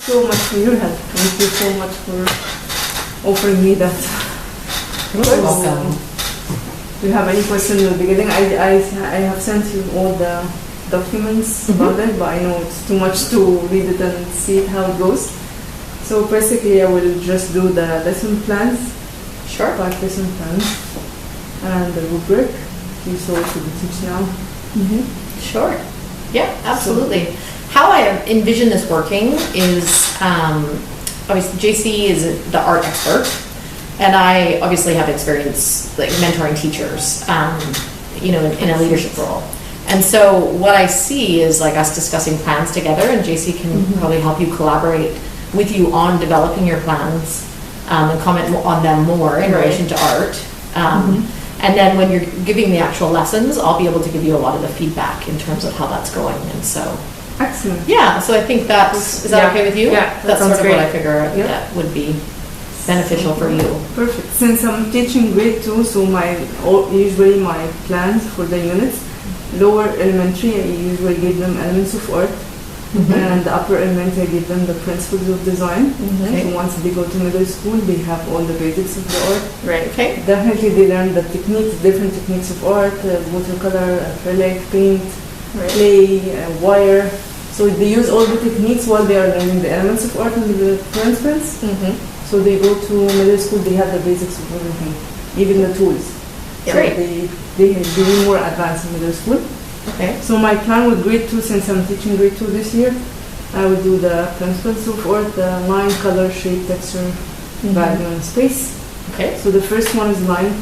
so much for your help. Thank you so much for offering me that. You're welcome. Do you have any questions in the beginning? I have sent you all the documents about it, but I know it's too much to read it and see how it goes. So basically, I will just do the lesson plans, Sure. 5 lesson plans, and the rubric. You saw it to the teach now. Sure. Yeah, absolutely. How I envision this working is, obviously JC is the art expert, and I obviously have experience like mentoring teachers, in a leadership role. And so what I see is like us discussing plans together, and JC can probably help you collaborate with you on developing your plans, and comment on them more in relation to art. And then when you're giving the actual lessons, I'll be able to give you a lot of the feedback in terms of how that's going. And so, Excellent. yeah, so I think is that okay with you? Yeah, that's sounds sort of great. what I figure that would be beneficial for you. Perfect. Since I'm teaching grade 2, so usually my plans for the units, lower elementary, I usually give them elements of art, and the upper elementary, I give them the principles of design. So once they go to middle school, they have all the basics of the art. Right. Okay. Definitely, they learn the techniques, different techniques of art, watercolor, acrylic, paint, clay, wire. So they use all the techniques while they are learning the elements of art and the principles. So they go to middle school, they have the basics of everything, even the tools. Yeah. So Great. they be more advanced in middle school. Okay. So my plan with grade 2, since I'm teaching grade 2 this year, I will do the principles of art, the line, color, shape, texture, value, and space. Okay. So the first one is line,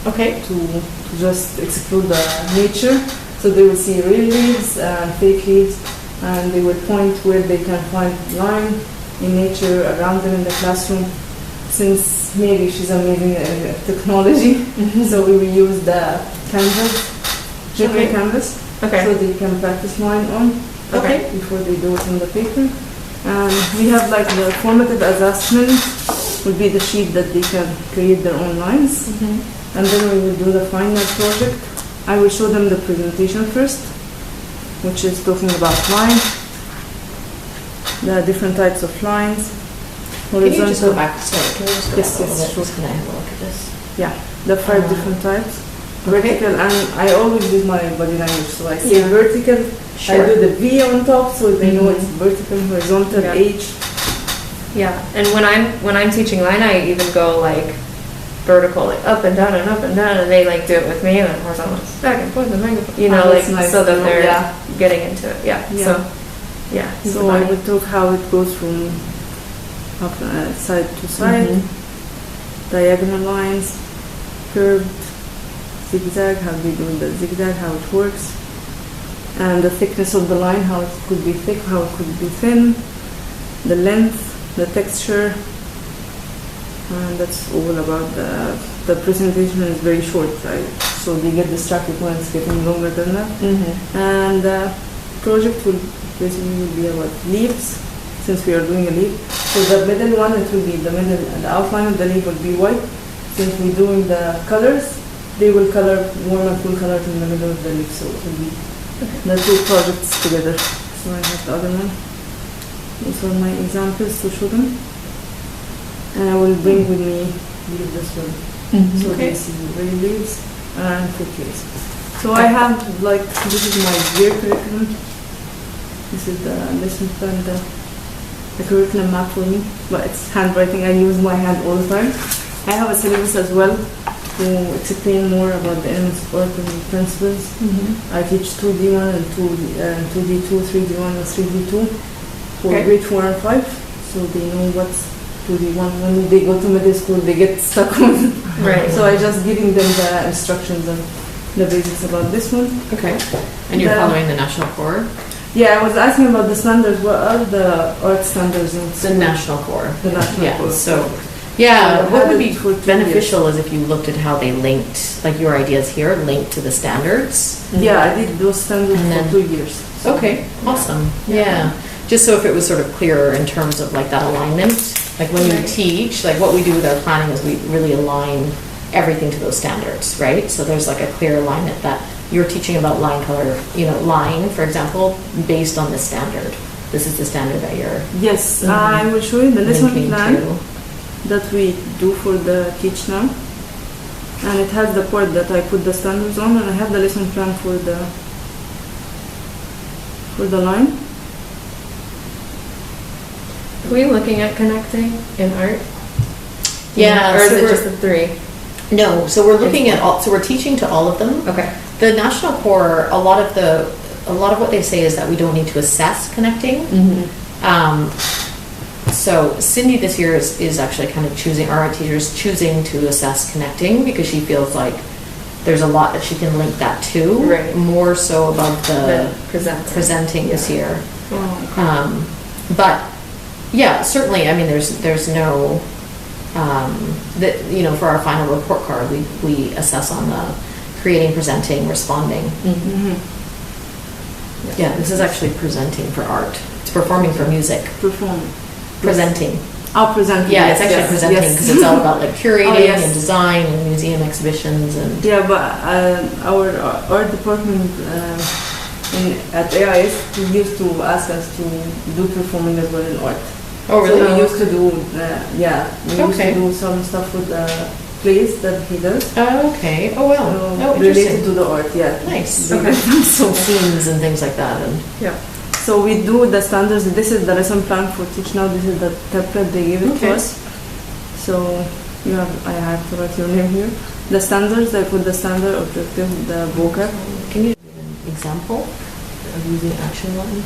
Okay. to just explore the nature. So they will see real leaves and fake leaves, and they will point where they can find line in nature around them in the classroom. Since maybe she's amazing at technology, so we will use the canvas, general canvas, so they can practice line on before they do it on the paper. And we have like the formative assessment would be the sheet that they can create their own lines. And then we will do the final project. I will show them the presentation first, which is talking about line, the different types of lines. Can you just go back? Sorry, can you just go Yes, back a little yes, bit? sure. Just gonna have a look at this. Yeah, the 5 different types. Vertical, and I always use my body language, so I say vertical, I do the V on top, so they know it's vertical, horizontal, H. Yeah, and when I'm teaching line, I even go like vertical, like up and down and up and down, and they like do it with me, and horizontal, back and forth and back and forth, you know, Oh, like that's nice so that to know, they're getting into it. Yeah. Yeah. So yeah. So I will talk how it goes from up, side to side, diagonal lines, curved, zigzag, how they do the zigzag, how it works, and the thickness of the line, how it could be thick, how it could be thin, the length, the texture, and that's all about the presentation is very short, so they get distracted when it's getting longer than that. And the project will basically be about leaves, since we are doing a leaf. So the middle one, it will be the outline of the leaf will be white. Since we're doing the colors, they will color warm and cool colors in the middle of the leaf, so it will be the 2 projects together. So I have the other one. These are my examples to show them. And I will bring with me this one. So they see real leaves and fake leaves. So I have this is my year curriculum. This is the lesson plan, the curriculum map for me, but it's handwriting. I use my hand all the time. I have a syllabus as well to explain more about the elements of art and principles. I teach 2D1 and 2D2, 3D1 and 3D2 for grade 4 and 5, so they know what's 2D1. When they go to middle school, they get stuck on. So I just giving them the instructions and the basics about this one. Okay. And you're following the National Core? Yeah, I was asking about the standards. What are the art standards in The National Core. the national Core? So I what had would it be for 2 beneficial is if you looked at how they linked, like your ideas here, linked to the standards. Yeah, I did those standards And then- for 2 years. So Okay, awesome. Yeah. Just so if it was sort of clearer in terms of like that alignment, like when you teach, like what we do with our planning is we really align everything to those standards, right? So there's like a clear alignment that you're teaching about line color, line, for example, based on the standard. this is the standard that you're Yes, Mhm. I will show you the lesson linking plan to. that we do for the Teach Now. And it has the part that I put the standards on, and I have the lesson plan for the line. Are we looking at connecting in art? Yeah, Or is so it we're- just the three? No, so we're looking at all, so we're teaching to all of them. Okay. The National Core, a lot of what they say is that we don't need to assess connecting. Mm-hmm. So Cindy this year is actually kind of choosing, our art teacher is choosing to assess connecting because she feels like there's a lot that she can link that to. Right. More so above the Presenting. this year. Oh, But yeah, certainly, I mean, there's no, that, you know, for our final report card, we assess on the creating, presenting, responding. Mm-hmm. Yeah, this is actually presenting for art. It's performing for music. Perform. Presenting. I'll present. Yeah, it's actually presenting because it's all about like curating Oh, yes. and design and museum exhibitions and. Yeah, but our art department at AIS used to ask us to do performing as well in art. Oh, So really? we used to do, we used Okay. to do some stuff with the plays that he does. Oh, okay. Oh, wow. Oh, Related interesting. to the art, yeah. Nice. They Okay. did so Scenes and things like that and. Yeah. So we do the standards. This is the lesson plan for Teach Now. This is the template they gave it Okay. to us. So I have to write your name here. The standards, I put the standard objective, the vocab. Can you give an example of using action button?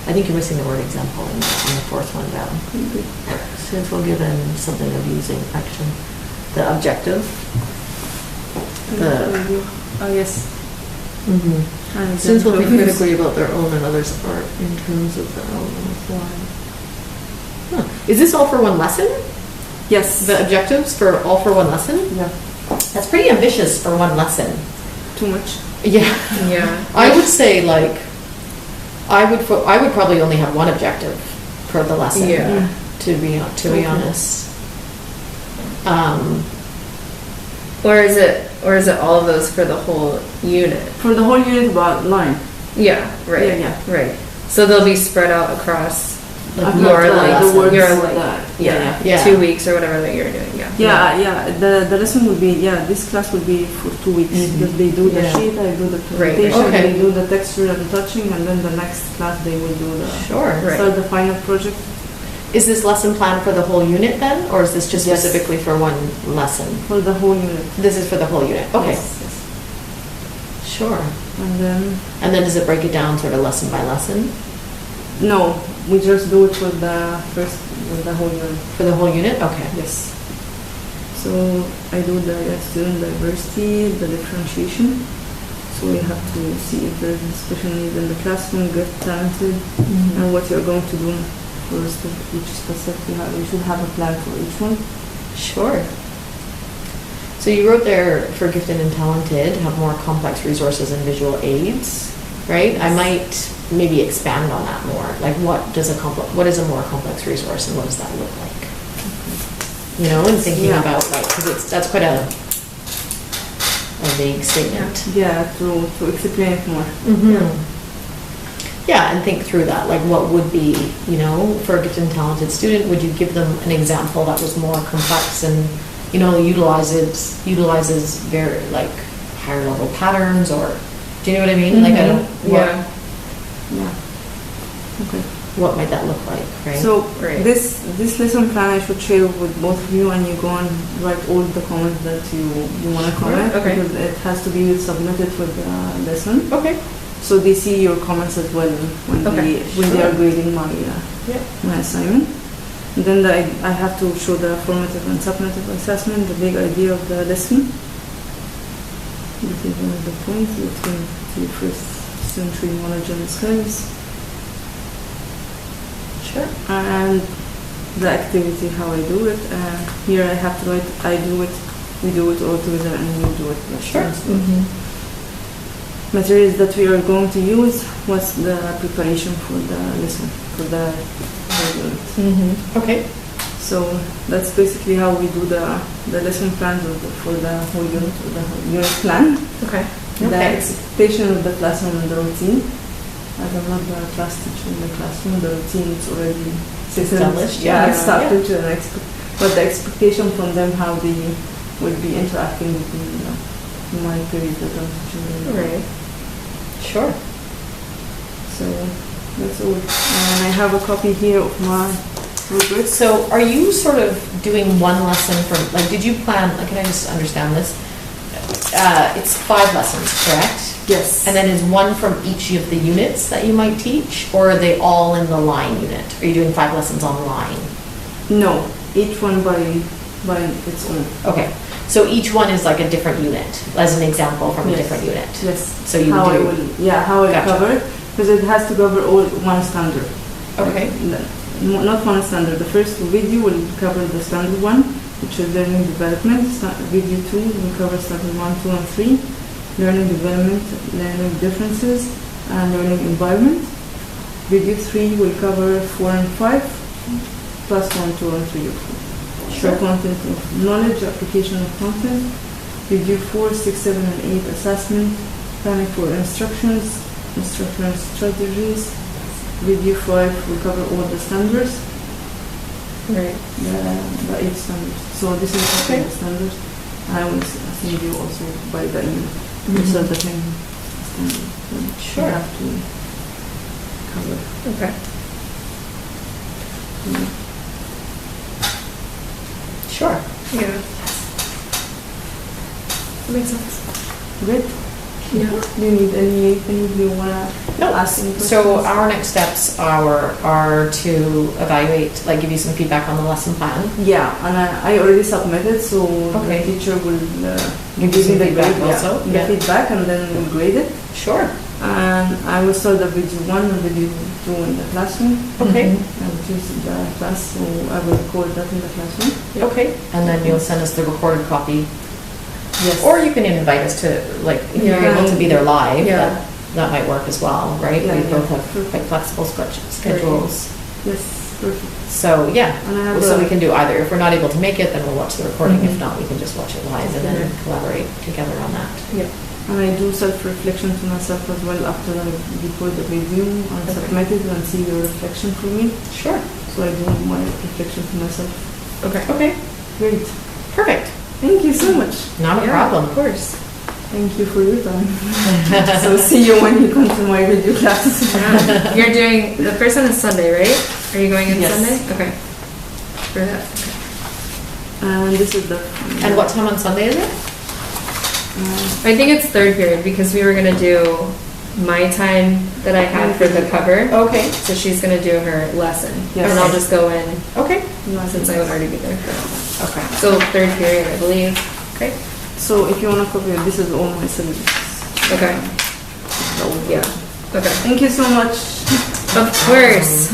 I think you're missing the word example on the fourth one down. Since we'll give them something of using action. The objective. Oh yes. And Students will think example. critically about their own and others' art in terms of the element of why. Huh. Is this all for one lesson? Yes. The objectives for all for one lesson? Yeah. That's pretty ambitious for one lesson. Too much. Yeah. Yeah. I would say like, I would probably only have one objective for the lesson. Yeah. To be Okay. honest. Or is it all of those for the whole unit? For the whole unit about line. Yeah. Right. Yeah, Right. So they'll be spread out across Like more the like words your like that. yeah, Yeah. 2 weeks or whatever that you're doing. Yeah. Yeah. The lesson would be, this class would be for 2 weeks Mhm. because they do the Yeah. sheet, I do the Right. presentation, Okay. they do the texture and touching, and then the next class they will do the Sure. Right. start the final project. Is this lesson plan for the whole unit then, or is this just Yes. specifically for one lesson? For the whole unit. This is for the whole unit. Okay. Yes. Sure. And then does it break it down sort of lesson by lesson no, we just do it with the whole unit. for the whole unit? Okay. Yes. So I do the student diversity, the differentiation. So we have to see if there's a special need in the classroom, get talented, and what you're going to do for each specific. You should have a plan for each one. Sure. So you wrote there for gifted and talented, have more complex resources and visual aids, right? I might maybe expand on that more. Like what is a more complex resource and what does that look like? You know, and thinking Yeah. about like, because that's quite a vague statement. Yeah, to explain it more. Mhm. Yeah, and think through that, like what would be, you know, for a gifted and talented student, would you give them an example that was more complex and, you know, utilizes very like higher level patterns, or, do you know what I mean? Like I don't, Yeah. Yeah. Okay. what might that look like, right? So Right. this lesson plan I should share with both of you, and you go and write all the comments that you want to comment, Okay. because it has to be submitted with the lesson. Okay. So they see your comments as well when Okay, they sure. are grading my Yeah. my assignment. And then I have to show the formative and summative assessment, the big idea of the lesson. This is one of the points between the first century knowledge and skills. Sure. And the activity, how I do it. Here I have to write, I do it, we do it all together, and you do it. Sure. Materials that we are going to use was the preparation for the lesson, for the unit. Okay. So that's basically how we do the lesson plans for the whole unit, or the whole unit plan. Okay. The Okay. expectation of the classroom and the routine. as I'm not the class teacher in the classroom, the routine is already settled. Established, Yeah, yeah. established, and but the expectation from them how they will be interacting with me, my period that I'm teaching them. Right. Sure. So that's all. And I have a copy here of my rubric. So are you sort of doing one lesson from, like, did you plan, like, can I just understand this? It's 5 lessons, correct? Yes. And then is one from each of the units that you might teach, or are they all in the line unit? Are you doing 5 lessons online? No, each one by its own. Okay, so each one is like a different unit, as an example from a Yes. different unit. Yes. So you how do. I will, yeah, how I Gotcha. cover it, because it has to cover all one standard. Okay. Not one standard. The first video will cover the standard one, which is learning development. Video 2 will cover standard 1, 2, and 3. Learning development, learning differences, and learning environment. Video 3 will cover 4 and 5, plus 1, 2, and 3 or 4. Sure. So content of knowledge, application of content. Video 4, 6, 7, and 8, assessment. Planning for instructions, instructional strategies. Video 5 will cover all the standards. Right. The 8 standards. So this is Okay. the standards. I will send you also by the email. Mhm. So the thing standard. So Sure. you have to cover. Okay. Sure. Yeah. That makes sense. Good. Yeah. Do you need anything? Do you wanna No, ask any questions? so our next steps are to evaluate, like give you some feedback on the lesson plan. Yeah, and I already submitted, so Okay. the teacher will Give you give some me the feedback grade, also? the Yeah. feedback, and then we'll grade it. Sure. And I will start the video 1 and video 2 in the classroom. Okay. I will choose the class, so I will record that in the classroom. Okay. And then you'll send us the recorded copy, Yes. or you can invite us to, like, if you're Yeah. able to be there live. Yeah. That might work as well, right? Yeah, We yeah. both have quite flexible schedules. Yes, perfect. So yeah. And I have So a- we can do either. If we're not able to make it, then we'll watch the recording. If Mhm. not, we can just watch it live and then collaborate together on that. Yeah. And I do self-reflection to myself as well after I record the video and Okay. submit it and see the reflection for me. Sure. So I do my reflection to myself. Okay. Okay. Great. Perfect. Thank you so much. Not a Yeah, problem. Of course. Thank you for your time. So see you when you come to my video class. Yeah. You're doing, the first one is Sunday, right? Are you going in Yes. Sunday? Okay. For that. Okay. And this is the. And what time on Sunday is it? I think it's third period because we were gonna do my time that I had for the cover. Okay. So she's gonna do her lesson. Yes. And I'll just go in Okay. since I would already be there for that. Okay. So third period, I believe. Great. So if you want to copy it, this is all my syllabus. Okay. Yeah. Okay. Thank you so much. Of course.